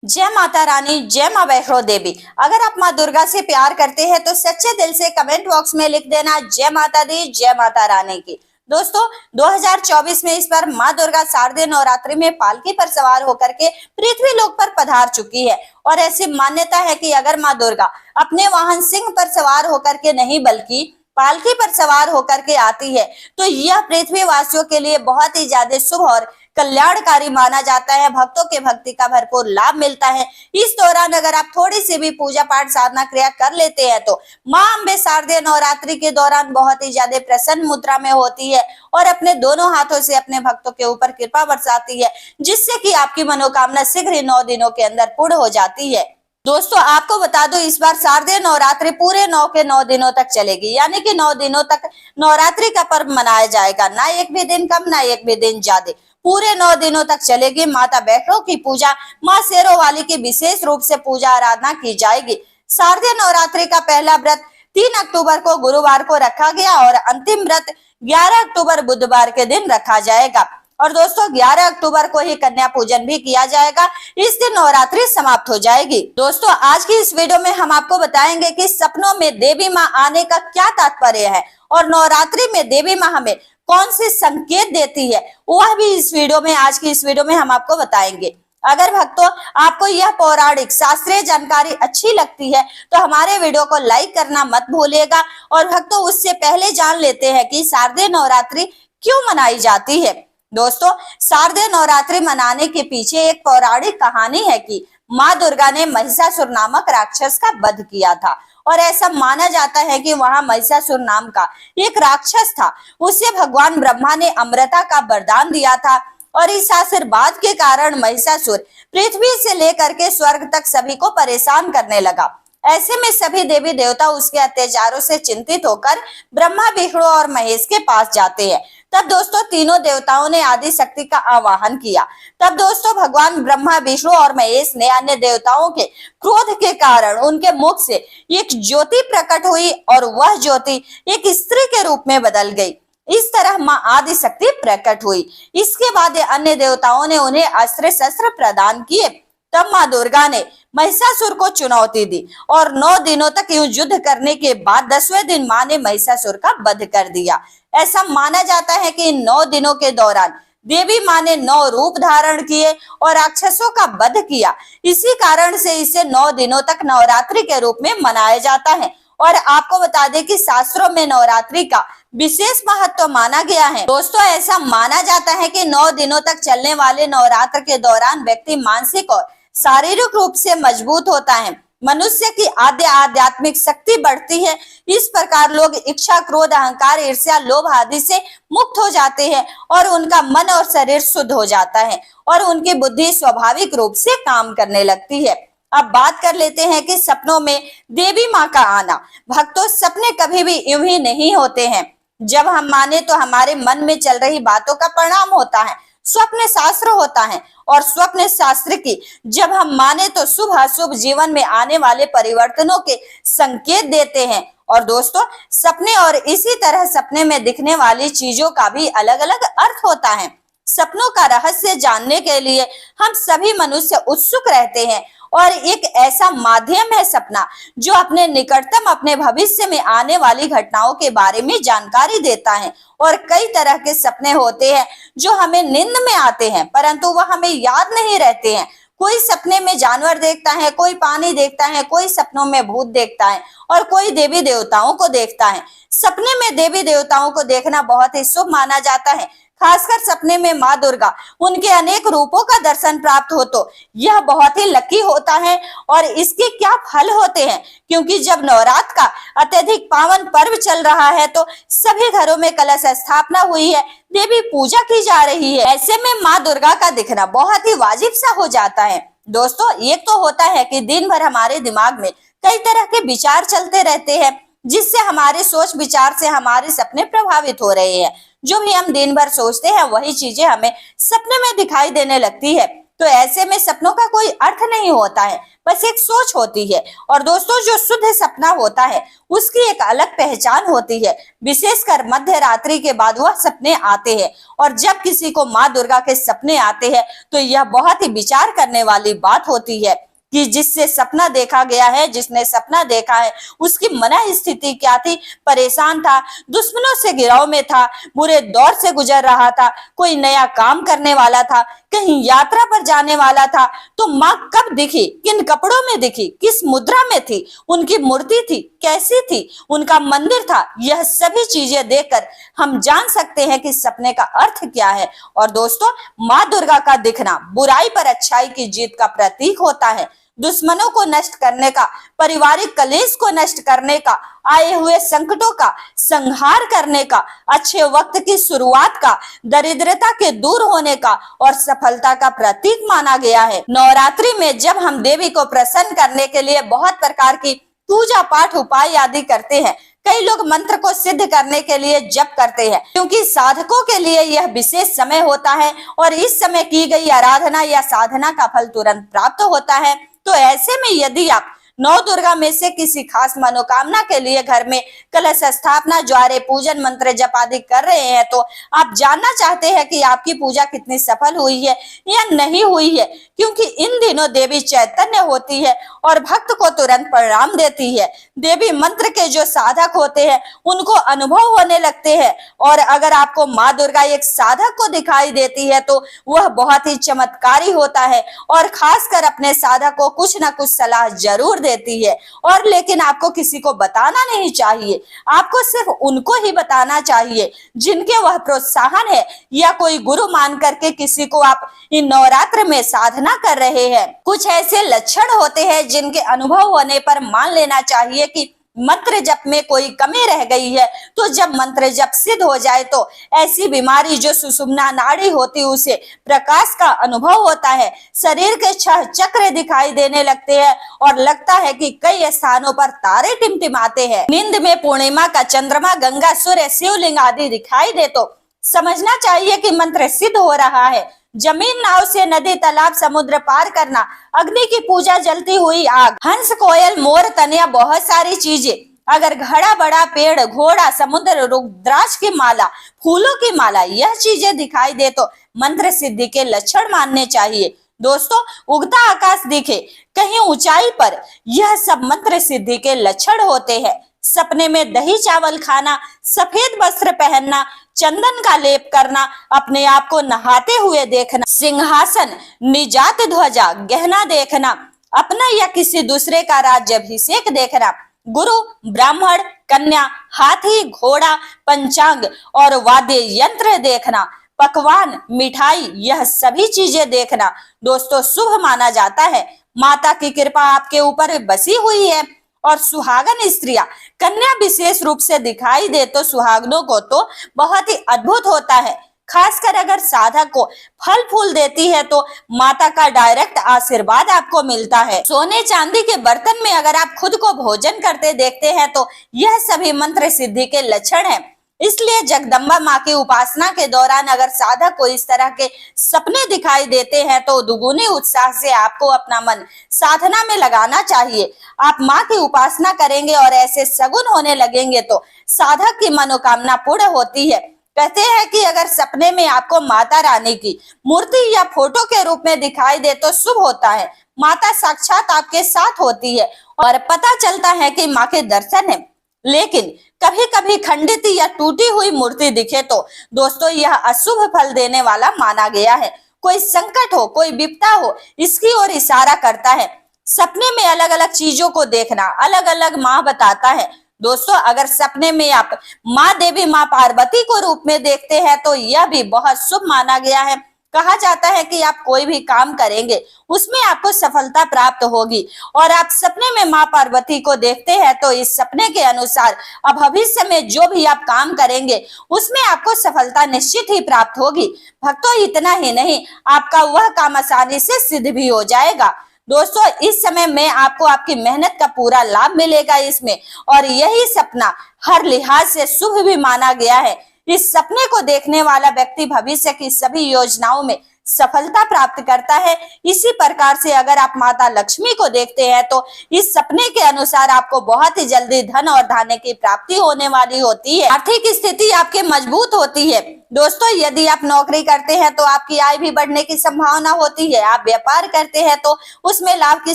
जय माता रानी, जय माँ वैष्णो देवी। अगर आप माँ दुर्गा से प्यार करते हैं तो सच्चे दिल से कमेंट बॉक्स में लिख देना जय माता दी, जय माता रानी की। दोस्तों, 2024 में इस बार माँ दुर्गा शारदीय नवरात्रि में पालकी पर सवार होकर के पृथ्वी लोक पर पधार चुकी है। और ऐसी मान्यता है कि अगर माँ दुर्गा अपने वाहन सिंह पर सवार होकर के नहीं बल्कि पालकी पर सवार होकर के आती है तो यह पृथ्वी वासियों के लिए बहुत ही ज्यादा शुभ और कल्याणकारी माना जाता है। भक्तों के भक्ति का भरपूर लाभ मिलता है। इस दौरान अगर आप थोड़ी सी भी पूजा पाठ साधना क्रिया कर लेते हैं तो माँ अम्बे शारदीय नवरात्रि के दौरान बहुत ही ज्यादा प्रसन्न मुद्रा में होती है और अपने दोनों हाथों से अपने भक्तों के ऊपर कृपा बरसाती है, जिससे कि आपकी मनोकामना शीघ्र ही 9 दिनों के अंदर पूर्ण हो जाती है। दोस्तों, आपको बता दो, इस बार शारदीय नवरात्रि पूरे 9 के 9 दिनों तक चलेगी, यानी कि 9 दिनों तक नवरात्रि का पर्व मनाया जाएगा। ना एक भी दिन कम, ना एक भी दिन ज्यादा, पूरे 9 दिनों तक चलेगी। माता वैष्णो की पूजा, माँ शेरों वाली की विशेष रूप से पूजा आराधना की जाएगी। शारदीय नवरात्रि का पहला व्रत 3 अक्टूबर को गुरुवार को रखा गया और अंतिम व्रत 11 अक्टूबर बुधवार के दिन रखा जाएगा। और दोस्तों, 11 अक्टूबर को ही कन्या पूजन भी किया जाएगा। इस दिन नवरात्रि समाप्त हो जाएगी। दोस्तों, आज की इस वीडियो में हम आपको बताएंगे कि सपनों में देवी माँ आने का क्या तात्पर्य है और नवरात्रि में देवी माँ हमें कौन से संकेत देती है, वह भी इस वीडियो में, आज की इस वीडियो में हम आपको बताएंगे। अगर भक्तों आपको यह पौराणिक शास्त्रीय जानकारी अच्छी लगती है तो हमारे वीडियो को लाइक करना मत भूलिएगा। और भक्तों, उससे पहले जान लेते हैं कि शारदीय नवरात्रि क्यों मनाई जाती है। दोस्तों, शारदीय नवरात्रि मनाने के पीछे एक पौराणिक कहानी है कि माँ दुर्गा ने महिषासुर नामक राक्षस का वध किया था। और ऐसा माना जाता है कि वहां महिषासुर नाम का एक राक्षस था, उसे भगवान ब्रह्मा ने अमृता का वरदान दिया था। और इस आशीर्वाद के कारण महिषासुर पृथ्वी से लेकर के स्वर्ग तक सभी को परेशान करने लगा। ऐसे में सभी देवी देवता उसके अत्याचारों से चिंतित होकर ब्रह्मा, विष्णु और महेश के पास जाते हैं। तब दोस्तों, तीनों देवताओं ने आदि शक्ति का आवाहन किया। तब दोस्तों, भगवान ब्रह्मा, विष्णु और महेश ने अन्य देवताओं के क्रोध के कारण उनके मुख से एक ज्योति प्रकट हुई और वह ज्योति एक स्त्री के रूप में बदल गई। इस तरह माँ आदि शक्ति प्रकट हुई। इसके बाद अन्य देवताओं ने उन्हें अस्त्र शस्त्र प्रदान किए। तब माँ दुर्गा ने महिषासुर को चुनौती दी और 9 दिनों तक युद्ध करने के बाद 10वें दिन माँ ने महिषासुर का वध कर दिया। ऐसा माना जाता है कि इन 9 दिनों के दौरान देवी माँ ने 9 रूप धारण किए और राक्षसों का वध किया। इसी कारण से इसे 9 दिनों तक नवरात्रि के रूप में मनाया जाता है। और आपको बता दें कि शास्त्रों में नवरात्रि का विशेष महत्व माना गया है। दोस्तों, ऐसा माना जाता है कि 9 दिनों तक चलने वाले नवरात्र के दौरान व्यक्ति मानसिक और शारीरिक रूप से मजबूत होता है। मनुष्य की आध्यात्मिक शक्ति बढ़ती है। इस प्रकार लोग इच्छा, क्रोध, अहंकार, ईर्ष्या, लोभ आदि से मुक्त हो जाते हैं और उनका मन और शरीर शुद्ध हो जाता है और उनकी बुद्धि स्वाभाविक रूप से काम करने लगती है। अब बात कर लेते हैं कि सपनों में देवी माँ का आना। भक्तों, सपने कभी भी यूं ही नहीं होते हैं। जब हम माने तो हमारे मन में चल रही बातों का परिणाम होता है। स्वप्न शास्त्र होता है और स्वप्न शास्त्र की जब हम माने तो शुभ अशुभ जीवन में आने वाले परिवर्तनों के संकेत देते हैं। और दोस्तों, सपने और इसी तरह सपने में दिखने वाली चीजों का भी अलग अलग अर्थ होता है। सपनों का रहस्य जानने के लिए हम सभी मनुष्य उत्सुक रहते हैं और एक ऐसा माध्यम है सपना जो अपने निकटतम, अपने भविष्य में आने वाली घटनाओं के बारे में जानकारी देता है। और कई तरह के सपने होते हैं जो हमें नींद में आते हैं परंतु वह हमें याद नहीं रहते हैं। कोई सपने में जानवर देखता है, कोई पानी देखता है, कोई सपनों में भूत देखता है और कोई देवी देवताओं को देखता है। सपने में देवी देवताओं को देखना बहुत ही शुभ माना जाता है। खासकर सपने में माँ दुर्गा, उनके अनेक रूपों का दर्शन प्राप्त हो तो यह बहुत ही लकी होता है। और इसके क्या फल होते हैं, क्योंकि जब नवरात्र का अत्यधिक पावन पर्व चल रहा है तो सभी घरों में कलश स्थापना हुई है, देवी पूजा की जा रही है। ऐसे में माँ दुर्गा का दिखना बहुत ही वाजिब सा हो जाता है। दोस्तों, एक तो होता है कि दिन भर हमारे दिमाग में कई तरह के विचार चलते रहते हैं, जिससे हमारे सोच विचार से हमारे सपने प्रभावित हो रहे हैं। जो भी हम दिन भर सोचते हैं वही चीजें हमें सपने में दिखाई देने लगती है। तो ऐसे में सपनों का कोई अर्थ नहीं होता है, बस एक सोच होती है। और दोस्तों, जो शुद्ध सपना होता है उसकी एक अलग पहचान होती है। विशेषकर मध्य रात्रि के बाद वह सपने आते हैं। और जब किसी को माँ दुर्गा के सपने आते हैं तो यह बहुत ही विचार करने वाली बात होती है कि जिससे सपना देखा गया है, जिसने सपना देखा है, उसकी मन स्थिति क्या थी। परेशान था, दुश्मनों से गिराव में था, बुरे दौर से गुजर रहा था, कोई नया काम करने वाला था, कहीं यात्रा पर जाने वाला था। तो माँ कब दिखी, किन कपड़ों में दिखी, किस मुद्रा में थी, उनकी मूर्ति थी कैसी थी, उनका मंदिर था, यह सभी चीजें देखकर हम जान सकते हैं कि सपने का अर्थ क्या है। और दोस्तों, माँ दुर्गा का दिखना बुराई पर अच्छाई की जीत का प्रतीक होता है। दुश्मनों को नष्ट करने का, पारिवारिक कलेश को नष्ट करने का, आए हुए संकटों का संहार करने का, अच्छे वक्त की शुरुआत का, दरिद्रता के दूर होने का और सफलता का प्रतीक माना गया है। नवरात्रि में जब हम देवी को प्रसन्न करने के लिए बहुत प्रकार की पूजा पाठ उपाय आदि करते हैं, कई लोग मंत्र को सिद्ध करने के लिए जप करते हैं, क्योंकि साधकों के लिए यह विशेष समय होता है और इस समय की गई आराधना या साधना का फल तुरंत प्राप्त होता है। तो ऐसे में यदि आप नौ दुर्गा में से किसी खास मनोकामना के लिए घर में कलश स्थापना, ज्वारे पूजन, मंत्र जप आदि कर रहे हैं, तो आप जानना चाहते हैं कि आपकी पूजा कितनी सफल हुई है या नहीं हुई है, क्योंकि इन दिनों देवी चैतन्य होती है और भक्त को तुरंत परिणाम देती है। देवी मंत्र के जो साधक होते हैं उनको अनुभव होने लगते हैं। और अगर आपको माँ दुर्गा एक साधक को दिखाई देती है तो वह बहुत ही चमत्कारी होता है और खासकर अपने साधक को कुछ न कुछ सलाह जरूर देती है। और लेकिन आपको किसी को बताना नहीं चाहिए, आपको सिर्फ उनको ही बताना चाहिए जिनके वह प्रोत्साहन है या कोई गुरु मान करके किसी को आप इन नवरात्र में साधना कर रहे हैं। कुछ ऐसे लक्षण होते हैं जिनके अनुभव होने पर मान लेना चाहिए कि मंत्र जप में कोई कमी रह गई है। तो जब मंत्र जप सिद्ध हो जाए तो ऐसी बीमारी जो सुषुम्ना नाड़ी होती उसे प्रकाश का अनुभव होता है, शरीर के 6 चक्र दिखाई देने लगते हैं और लगता है कि कई स्थानों पर तारे टिमटिमाते हैं। नींद में पूर्णिमा का चंद्रमा, गंगा, सूर्य, शिवलिंग आदि दिखाई दे तो समझना चाहिए कि मंत्र सिद्ध हो रहा है। जमीन, नाव से नदी, तालाब, समुद्र पार करना, अग्नि की पूजा, जलती हुई आग, हंस, कोयल, मोर, तनिया, बहुत सारी चीजें, अगर घड़ा, बड़ा पेड़, घोड़ा, समुद्र, रुद्राक्ष की माला, फूलों की माला, यह चीजें दिखाई दे तो मंत्र सिद्धि के लक्षण मानने चाहिए। दोस्तों, उगता आकाश दिखे कहीं ऊंचाई पर, यह सब मंत्र सिद्धि के लक्षण होते हैं। सपने में दही चावल खाना, सफेद वस्त्र पहनना, चंदन का लेप करना, अपने आप को नहाते हुए देखना, सिंहासन, निजात ध्वजा, गहना देखना, अपना या किसी दूसरे का राज्याभिषेक देखना, गुरु, ब्राह्मण, कन्या, हाथी, घोड़ा, पंचांग और वाद्य यंत्र देखना, पकवान, मिठाई, यह सभी चीजें देखना दोस्तों शुभ माना जाता है। माता की कृपा आपके ऊपर बसी हुई है। और सुहागन स्त्रियां, कन्या विशेष रूप से दिखाई दे तो सुहागनों को तो बहुत ही अद्भुत होता है। खासकर अगर साधक को फल फूल देती है तो माता का डायरेक्ट आशीर्वाद आपको मिलता है। सोने चांदी के बर्तन में अगर आप खुद को भोजन करते देखते हैं तो यह सभी मंत्र सिद्धि के लक्षण है। इसलिए जगदम्बा माँ की उपासना के दौरान अगर साधक को इस तरह के सपने दिखाई देते हैं तो दुगुने उत्साह से आपको अपना मन साधना में लगाना चाहिए। आप माँ की उपासना करेंगे और ऐसे सगुन होने लगेंगे तो साधक की मनोकामना पूर्ण होती है। कहते हैं कि अगर सपने में आपको माता रानी की मूर्ति या फोटो के रूप में दिखाई दे तो शुभ होता है। माता साक्षात आपके साथ होती है और पता चलता है कि माँ के दर्शन है। लेकिन कभी कभी खंडित या टूटी हुई मूर्ति दिखे तो दोस्तों यह अशुभ फल देने वाला माना गया है। कोई संकट हो, कोई विपदा हो, इसकी ओर इशारा करता है। सपने में अलग अलग चीजों को देखना अलग अलग माँ बताता है। दोस्तों, अगर सपने में आप माँ देवी, माँ पार्वती को रूप में देखते हैं तो यह भी बहुत शुभ माना गया है। कहा जाता है कि आप कोई भी काम करेंगे उसमें आपको सफलता प्राप्त होगी। और आप सपने में माँ पार्वती को देखते हैं तो इस सपने के अनुसार अब भविष्य में जो भी आप काम करेंगे उसमें आपको सफलता निश्चित ही प्राप्त होगी। भक्तों, इतना ही नहीं, आपका वह काम आसानी से सिद्ध भी हो जाएगा। दोस्तों, इस समय में आपको आपकी मेहनत का पूरा लाभ मिलेगा इसमें, और यही सपना हर लिहाज से शुभ भी माना गया है। इस सपने को देखने वाला व्यक्ति भविष्य की सभी योजनाओं में सफलता प्राप्त करता है। इसी प्रकार से अगर आप माता लक्ष्मी को देखते हैं तो इस सपने के अनुसार आपको बहुत ही जल्दी धन और धान्य की प्राप्ति होने वाली होती है। आर्थिक स्थिति आपकी मजबूत होती है। दोस्तों, यदि आप नौकरी करते हैं तो आपकी आय भी बढ़ने की संभावना होती है। आप व्यापार करते हैं तो उसमें लाभ की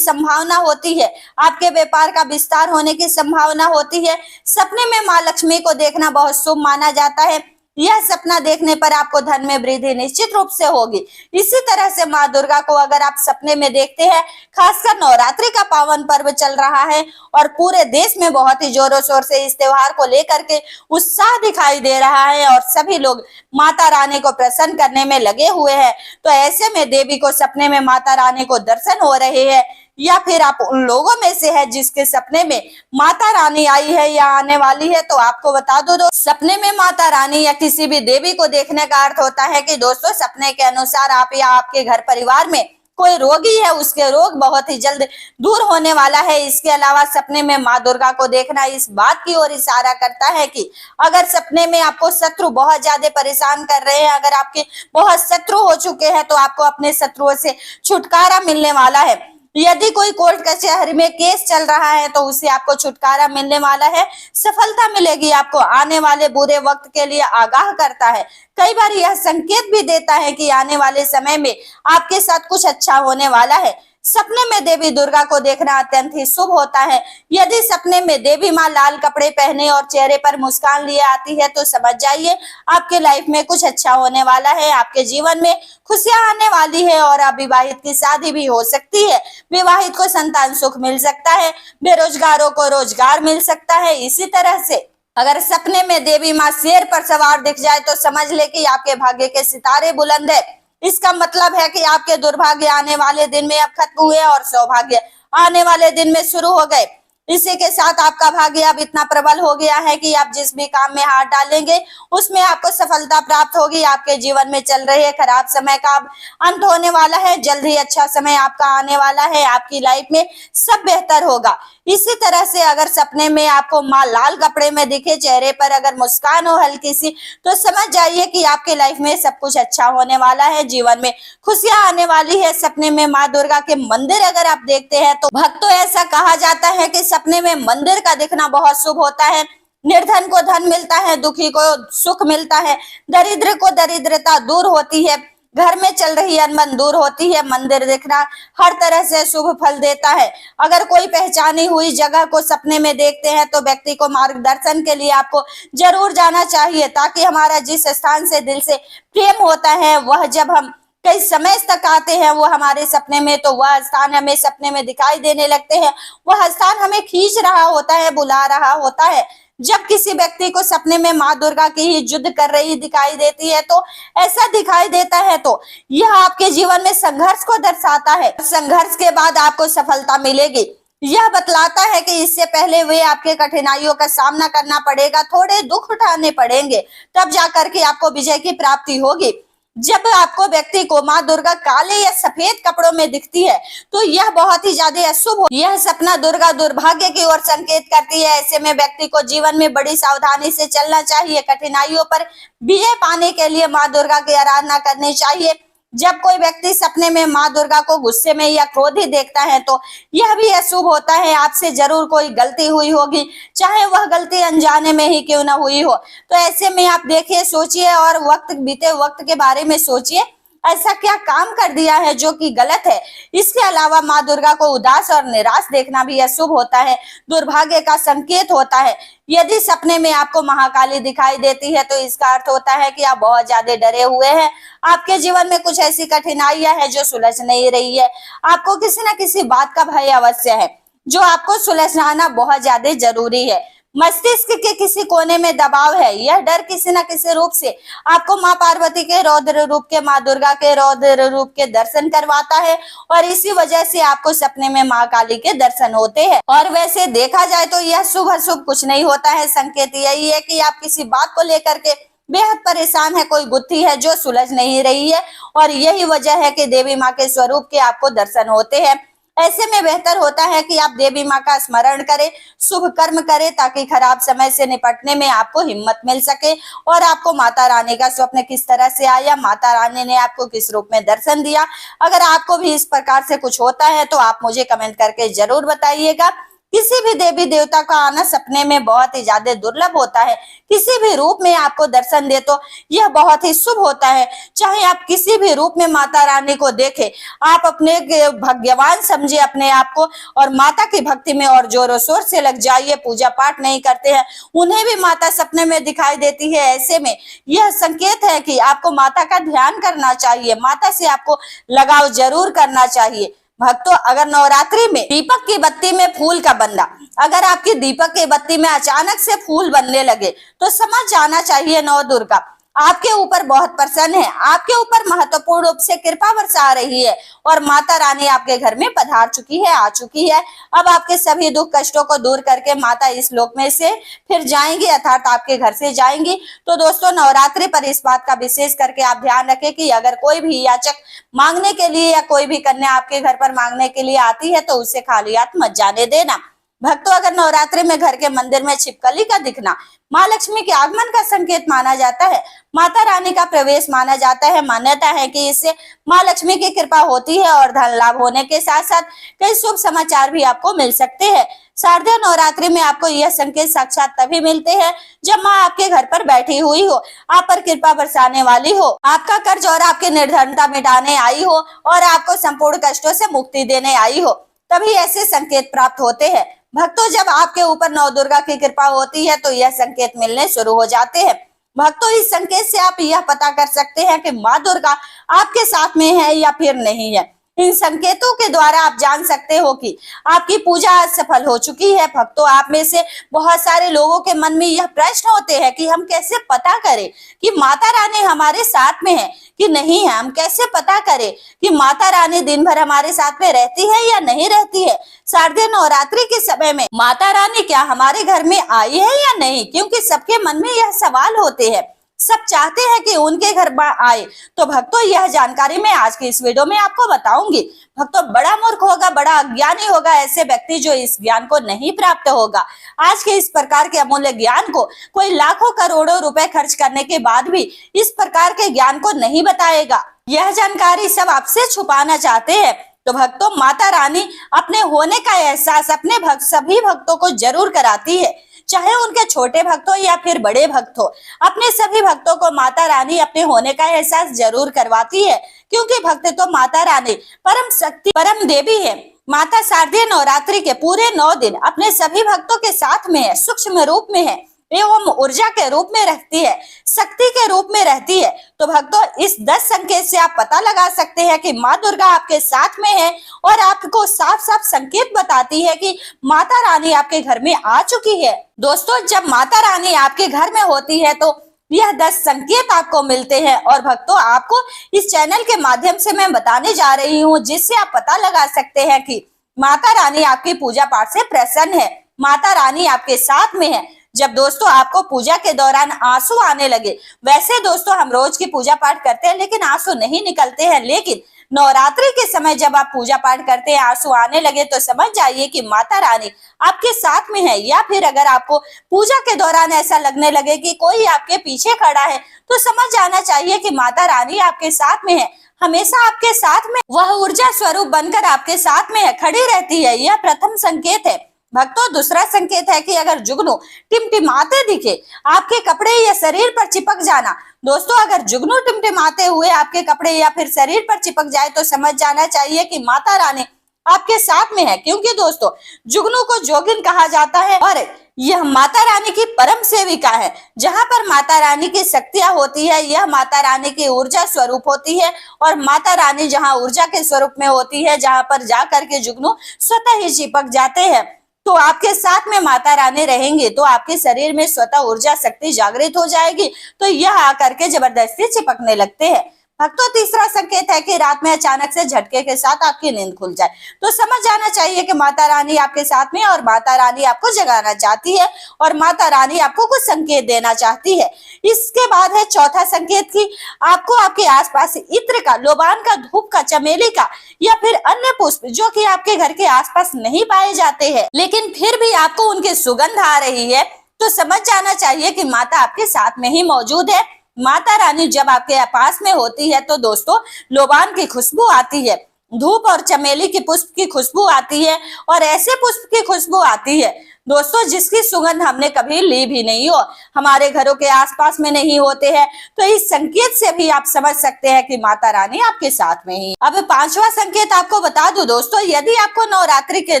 संभावना होती है। आपके व्यापार का विस्तार होने की संभावना होती है। सपने में माँ लक्ष्मी को देखना बहुत शुभ माना जाता है। यह सपना देखने पर आपको धन में वृद्धि निश्चित रूप से होगी। इसी तरह से माँ दुर्गा को अगर आप सपने में देखते हैं, खासकर नवरात्रि का पावन पर्व चल रहा है और पूरे देश में बहुत ही जोरों शोर से इस त्योहार को लेकर के उत्साह दिखाई दे रहा है और सभी लोग माता रानी को प्रसन्न करने में लगे हुए हैं, तो ऐसे में देवी को सपने में माता रानी को दर्शन हो रहे हैं या फिर आप उन लोगों में से है जिसके सपने में माता रानी आई है या आने वाली है, तो आपको बता दो सपने में माता रानी या किसी भी देवी को देखने का अर्थ होता है कि दोस्तों सपने के अनुसार आप या आपके घर परिवार में कोई रोगी है, उसके रोग बहुत ही जल्द दूर होने वाला है। इसके अलावा सपने में माँ दुर्गा को देखना इस बात की ओर इशारा करता है कि अगर सपने में आपको शत्रु बहुत ज्यादा परेशान कर रहे हैं, अगर आपके बहुत शत्रु हो चुके हैं, तो आपको अपने शत्रुओं से छुटकारा मिलने वाला है। यदि कोई कोर्ट कचहरी में केस चल रहा है तो उससे आपको छुटकारा मिलने वाला है, सफलता मिलेगी। आपको आने वाले बुरे वक्त के लिए आगाह करता है। कई बार यह संकेत भी देता है कि आने वाले समय में आपके साथ कुछ अच्छा होने वाला है। सपने में देवी दुर्गा को देखना अत्यंत ही शुभ होता है। यदि सपने में देवी माँ लाल कपड़े पहने और चेहरे पर मुस्कान लिए आती है तो समझ जाइए आपके लाइफ में कुछ अच्छा होने वाला है। आपके जीवन में खुशियां आने वाली है और अविवाहित की शादी भी हो सकती है। विवाहित को संतान सुख मिल सकता है। बेरोजगारों को रोजगार मिल सकता है। इसी तरह से अगर सपने में देवी माँ शेर पर सवार दिख जाए तो समझ ले कि आपके भाग्य के सितारे बुलंद है। इसका मतलब है कि आपके दुर्भाग्य आने वाले दिन में अब खत्म हुए और सौभाग्य आने वाले दिन में शुरू हो गए। इसी के साथ आपका भाग्य अब इतना प्रबल हो गया है कि आप जिस भी काम में हाथ डालेंगे उसमें आपको सफलता प्राप्त होगी। आपके जीवन में चल रहे खराब समय का अब अंत होने वाला है। जल्द ही अच्छा समय आपका आने वाला है। आपकी लाइफ में सब बेहतर होगा। इसी तरह से अगर सपने में आपको माँ लाल कपड़े में दिखे, चेहरे पर अगर मुस्कान हो हल्की सी, तो समझ जाइए कि आपके लाइफ में सब कुछ अच्छा होने वाला है। जीवन में खुशियां आने वाली है। सपने में माँ दुर्गा के मंदिर अगर आप देखते हैं तो भक्तों ऐसा कहा जाता है कि सपने में मंदिर का दिखना बहुत शुभ होता है। निर्धन को धन मिलता है, दुखी को सुख मिलता है, दरिद्र को दरिद्रता दूर होती है, घर में चल रही अनबन दूर होती है। मंदिर देखना हर तरह से शुभ फल देता है। अगर कोई पहचानी हुई जगह को सपने में देखते हैं तो व्यक्ति को मार्गदर्शन के लिए आपको जरूर जाना चाहिए, ताकि हमारा जिस स्थान से दिल से प्रेम होता है वह जब हम कई समय तक आते हैं वो हमारे सपने में, तो वह स्थान हमें सपने में दिखाई देने लगते हैं। वह स्थान हमें खींच रहा होता है, बुला रहा होता है। जब किसी व्यक्ति को सपने में माँ दुर्गा की ही युद्ध कर रही दिखाई देती है तो ऐसा दिखाई देता है तो यह आपके जीवन में संघर्ष को दर्शाता है। संघर्ष के बाद आपको सफलता मिलेगी। यह बतलाता है कि इससे पहले वे आपके कठिनाइयों का सामना करना पड़ेगा, थोड़े दुख उठाने पड़ेंगे, तब जाकर के आपको विजय की प्राप्ति होगी। जब आपको व्यक्ति को माँ दुर्गा काले या सफेद कपड़ों में दिखती है तो यह बहुत ही ज्यादा अशुभ हो। यह सपना दुर्गा दुर्भाग्य की ओर संकेत करती है। ऐसे में व्यक्ति को जीवन में बड़ी सावधानी से चलना चाहिए। कठिनाइयों पर विजय पाने के लिए माँ दुर्गा की आराधना करनी चाहिए। जब कोई व्यक्ति सपने में माँ दुर्गा को गुस्से में या क्रोधित देखता है तो यह भी अशुभ होता है। आपसे जरूर कोई गलती हुई होगी, चाहे वह गलती अनजाने में ही क्यों ना हुई हो। तो ऐसे में आप देखिए, सोचिए और बीते वक्त के बारे में सोचिए, ऐसा क्या काम कर दिया है जो कि गलत है। इसके अलावा माँ दुर्गा को उदास और निराश देखना भी अशुभ होता है, दुर्भाग्य का संकेत होता है। यदि सपने में आपको महाकाली दिखाई देती है तो इसका अर्थ होता है कि आप बहुत ज्यादा डरे हुए हैं। आपके जीवन में कुछ ऐसी कठिनाइयां हैं जो सुलझ नहीं रही है। आपको किसी न किसी बात का भय अवश्य है जो आपको सुलझाना बहुत ज्यादा जरूरी है। मस्तिष्क के किसी कोने में दबाव है। यह डर किसी न किसी रूप से आपको माँ पार्वती के रौद्र रूप के, माँ दुर्गा के रौद्र रूप के दर्शन करवाता है और इसी वजह से आपको सपने में माँ काली के दर्शन होते हैं। और वैसे देखा जाए तो यह शुभ अशुभ कुछ नहीं होता है। संकेत यही है कि आप किसी बात को लेकर के बेहद परेशान है, कोई गुत्थी है जो सुलझ नहीं रही है और यही वजह है कि देवी माँ के स्वरूप के आपको दर्शन होते हैं। ऐसे में बेहतर होता है कि आप देवी माँ का स्मरण करें, शुभ कर्म करें, ताकि खराब समय से निपटने में आपको हिम्मत मिल सके और आपको माता रानी का स्वप्न किस तरह से आया, माता रानी ने आपको किस रूप में दर्शन दिया। अगर आपको भी इस प्रकार से कुछ होता है तो आप मुझे कमेंट करके जरूर बताइएगा। किसी भी देवी देवता का आना सपने में बहुत ही ज्यादा दुर्लभ होता है। किसी भी रूप में आपको दर्शन दे तो यह बहुत ही शुभ होता है। चाहे आप किसी भी रूप में माता रानी को देखें, आप अपने भाग्यवान समझिए अपने आप को और माता की भक्ति में और जोरों शोर से लग जाइए। पूजा पाठ नहीं करते हैं, उन्हें भी माता सपने में दिखाई देती है। ऐसे में यह संकेत है कि आपको माता का ध्यान करना चाहिए, माता से आपको लगाव जरूर करना चाहिए। भक्तों, अगर नवरात्रि में दीपक की बत्ती में फूल का बनना, अगर आपकी दीपक की बत्ती में अचानक से फूल बनने लगे तो समझ जाना चाहिए नौ दुर्गा आपके ऊपर बहुत प्रसन्न है, आपके ऊपर महत्वपूर्ण रूप से कृपा बरसा रही है और माता रानी आपके घर में पधार चुकी है, आ चुकी है। अब आपके सभी दुख कष्टों को दूर करके माता इस लोक में से फिर जाएंगी, अर्थात आपके घर से जाएंगी। तो दोस्तों, नवरात्रि पर इस बात का विशेष करके आप ध्यान रखें कि अगर कोई भी याचक मांगने के लिए या कोई भी कन्या आपके घर पर मांगने के लिए आती है तो उसे खाली हाथ मत जाने देना। भक्तों, अगर नवरात्रि में घर के मंदिर में छिपकली का दिखना माँ लक्ष्मी के आगमन का संकेत माना जाता है, माता रानी का प्रवेश माना जाता है। मान्यता है कि इससे माँ लक्ष्मी की कृपा होती है और धन लाभ होने के साथ साथ कई शुभ समाचार भी आपको मिल सकते हैं। शारदीय नवरात्रि में आपको यह संकेत साक्षात तभी मिलते हैं जब माँ आपके घर पर बैठी हुई हो, आप पर कृपा बरसाने वाली हो, आपका कर्ज और आपकी निर्धनता मिटाने आई हो और आपको संपूर्ण कष्टों से मुक्ति देने आई हो, तभी ऐसे संकेत प्राप्त होते हैं। भक्तों, जब आपके ऊपर नौ दुर्गा की कृपा होती है तो यह संकेत मिलने शुरू हो जाते हैं। भक्तों, इस संकेत से आप यह पता कर सकते हैं कि माँ दुर्गा आपके साथ में है या फिर नहीं है। इन संकेतों के द्वारा आप जान सकते हो कि आपकी पूजा आज सफल हो चुकी है। भक्तों, आप में से बहुत सारे लोगों के मन में यह प्रश्न होते हैं कि हम कैसे पता करें कि माता रानी हमारे साथ में है कि नहीं है। हम कैसे पता करें कि माता रानी दिन भर हमारे साथ में रहती है या नहीं रहती है। शारदीय नवरात्रि के समय में माता रानी क्या हमारे घर में आई है या नहीं, क्योंकि सबके मन में यह सवाल होते हैं, सब चाहते हैं कि उनके घर आए। तो भक्तों, यह जानकारी मैं आज की इस वीडियो में आपको बताऊंगी। भक्तों, बड़ा मूर्ख होगा, बड़ा अज्ञानी होगा ऐसे व्यक्ति जो इस ज्ञान को नहीं प्राप्त होगा। आज के इस प्रकार के अमूल्य ज्ञान को कोई लाखों करोड़ों रुपए खर्च करने के बाद भी इस प्रकार के ज्ञान को नहीं बताएगा। यह जानकारी सब आपसे छुपाना चाहते हैं। तो भक्तों, माता रानी अपने होने का एहसास अपने सभी भक्तों को जरूर कराती है, चाहे उनके छोटे भक्त हो या फिर बड़े भक्त हो। अपने सभी भक्तों को माता रानी अपने होने का एहसास जरूर करवाती है, क्योंकि भक्त तो माता रानी परम शक्ति परम देवी है। माता शारदीय नवरात्रि के पूरे 9 दिन अपने सभी भक्तों के साथ में है, सूक्ष्म रूप में है एवं ऊर्जा के रूप में रहती है, शक्ति के रूप में रहती है। तो भक्तों, इस 10 संकेत से आप पता लगा सकते हैं कि माँ दुर्गा आपके साथ में है और आपको साफ साफ संकेत बताती है कि माता रानी आपके घर में आ चुकी है। दोस्तों, जब माता रानी आपके घर में होती है तो यह 10 संकेत आपको मिलते हैं और भक्तों, आपको इस चैनल के माध्यम से मैं बताने जा रही हूँ, जिससे आप पता लगा सकते हैं कि माता रानी आपकी पूजा पाठ से प्रसन्न है, माता रानी आपके साथ में है। जब दोस्तों आपको पूजा के दौरान आंसू आने लगे, वैसे दोस्तों हम रोज की पूजा पाठ करते हैं लेकिन आंसू नहीं निकलते हैं, लेकिन नवरात्रि के समय जब आप पूजा पाठ करते हैं आंसू आने लगे तो समझ जाइए कि माता रानी आपके साथ में है। या फिर अगर आपको पूजा के दौरान ऐसा लगने लगे कि कोई आपके पीछे खड़ा है तो समझ जाना चाहिए कि माता रानी आपके साथ में है, हमेशा आपके साथ में वह ऊर्जा स्वरूप बनकर आपके साथ में है, खड़ी रहती है। यह प्रथम संकेत है। भक्तों, दूसरा संकेत है कि अगर जुगनू टिमटिमाते दिखे, आपके कपड़े या शरीर पर चिपक जाना। दोस्तों, अगर जुगनू टिमटिमाते हुए आपके कपड़े या फिर शरीर पर चिपक जाए तो समझ जाना चाहिए कि माता रानी आपके साथ में है, क्योंकि दोस्तों जुगनू को जोगिन कहा जाता है और यह माता रानी की परम सेविका है। जहां पर माता रानी की शक्तियां होती है, यह माता रानी की ऊर्जा स्वरूप होती है और माता रानी जहां ऊर्जा के स्वरूप में होती है, जहां पर जाकर के जुगनू स्वतः ही चिपक जाते हैं, तो आपके साथ में माता रानी रहेंगे तो आपके शरीर में स्वतः ऊर्जा शक्ति जागृत हो जाएगी, तो यह आकर के जबरदस्ती चिपकने लगते हैं। भक्तों तीसरा संकेत है कि रात में अचानक से झटके के साथ आपकी नींद खुल जाए। तो समझ जाना चाहिए कि माता रानी आपके साथ में और माता रानी आपको जगाना चाहती है और माता रानी आपको कुछ संकेत देना चाहती है। इसके बाद है चौथा संकेत कि आपको आपके आसपास इत्र का, लोबान का, धूप का, चमेली का या फिर अन्य पुष्प जो कि आपके घर के आसपास नहीं पाए जाते हैं लेकिन फिर भी आपको उनकी सुगंध आ रही है, तो समझ जाना चाहिए कि माता आपके साथ में ही मौजूद है। माता रानी जब आपके पास में होती है तो दोस्तों लोबान की खुशबू आती है, धूप और चमेली की पुष्प की खुशबू आती है और ऐसे पुष्प की खुशबू आती है दोस्तों जिसकी सुगंध हमने कभी ली भी नहीं हो, हमारे घरों के आसपास में नहीं होते हैं। तो इस संकेत से भी आप समझ सकते हैं कि माता रानी आपके साथ में ही। अब पांचवा संकेत आपको बता दूं दोस्तों, यदि आपको नवरात्रि के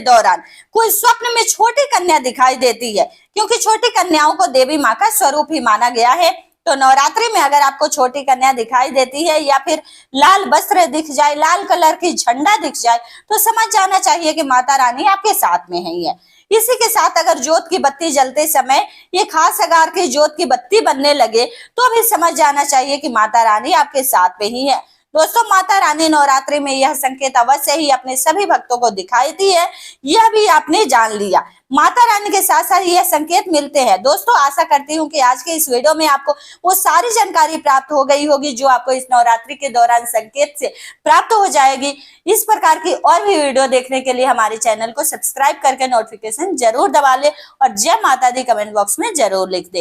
दौरान कोई स्वप्न में छोटी कन्या दिखाई देती है, क्योंकि छोटी कन्याओं को देवी माँ का स्वरूप ही माना गया है, तो नवरात्रि में अगर आपको छोटी कन्या दिखाई देती है या फिर लाल वस्त्र दिख जाए, लाल कलर की झंडा दिख जाए, तो समझ जाना चाहिए कि माता रानी आपके साथ में ही है। इसी के साथ अगर जोत की बत्ती जलते समय ये खास आकार की जोत की बत्ती बनने लगे तो भी समझ जाना चाहिए कि माता रानी आपके साथ में ही है। दोस्तों माता रानी नवरात्रि में यह संकेत अवश्य ही अपने सभी भक्तों को दिखाई दी है, यह भी आपने जान लिया। माता रानी के साथ साथ यह संकेत मिलते हैं। दोस्तों आशा करती हूँ कि आज के इस वीडियो में आपको वो सारी जानकारी प्राप्त हो गई होगी जो आपको इस नवरात्रि के दौरान संकेत से प्राप्त हो जाएगी। इस प्रकार की और भी वीडियो देखने के लिए हमारे चैनल को सब्सक्राइब करके नोटिफिकेशन जरूर दबा ले और जय माता दी कमेंट बॉक्स में जरूर लिख दे।